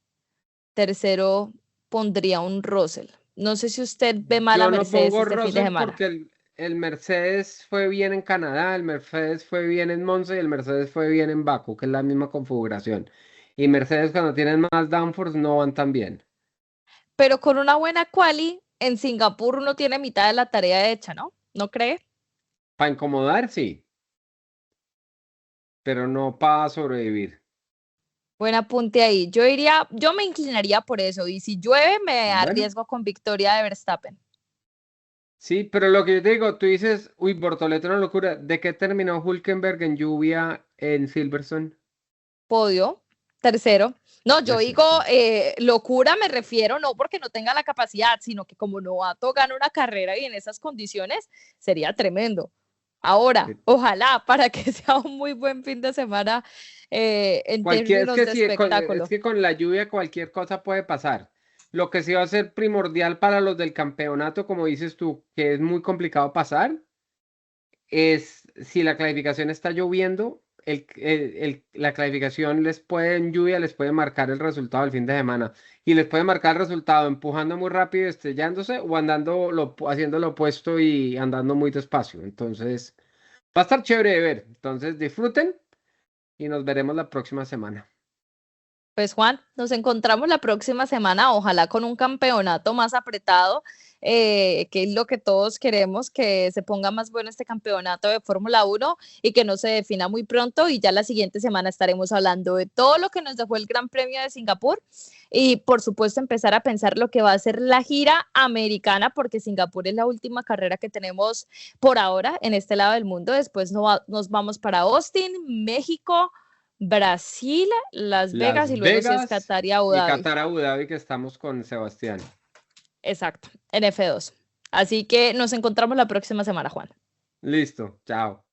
Tercero pondría un Russell. No sé si usted ve mal a Yo no Mercedes pongo este fin de Russell semana. porque el Mercedes fue bien en Canadá, el Mercedes fue bien en Monza y el Mercedes fue bien en Baku, que es la misma configuración. Y Mercedes cuando tienen más downforce no van tan bien. Pero con una buena quali, en Singapur uno tiene mitad de la tarea hecha, ¿no? ¿No cree? Para incomodar, sí, pero no para sobrevivir. Buen apunte ahí. Yo me inclinaría por eso. Y si llueve, me Bueno, arriesgo con victoria de Verstappen. sí, pero lo que yo te digo, tú dices, uy, Bortoleto una locura. ¿De qué terminó Hulkenberg en lluvia en Silverstone? Podio, tercero. No, yo digo Tercero. locura, me refiero no porque no tenga la capacidad, sino que como novato gana una carrera y en esas condiciones sería tremendo. Ahora, ojalá para que sea un muy buen fin de semana en Cualquier, es términos que de sí, es espectáculo. que con la lluvia cualquier cosa puede pasar. Lo que sí va a ser primordial para los del campeonato, como dices tú, que es muy complicado pasar, es si la clasificación está lloviendo, la clasificación les puede, en lluvia, les puede marcar el resultado del fin de semana. Y les puede marcar el resultado empujando muy rápido, estrellándose o haciendo lo opuesto y andando muy despacio. Entonces, va a estar chévere de ver. Entonces, disfruten y nos veremos la próxima semana. Pues Juan, nos encontramos la próxima semana, ojalá con un campeonato más apretado, que es lo que todos queremos, que se ponga más bueno este campeonato de Fórmula 1 y que no se defina muy pronto. Y ya la siguiente semana estaremos hablando de todo lo que nos dejó el Gran Premio de Singapur y por supuesto empezar a pensar lo que va a ser la gira americana, porque Singapur es la última carrera que tenemos por ahora en este lado del mundo. Después nos vamos para Austin, México, Brasil, Las Vegas y Las luego si es Vegas Qatar y Abu y Dhabi. Qatar Abu Dhabi, que estamos con Sebastián. Exacto, en F2. Así que nos encontramos la próxima semana, Juan. Listo, chao.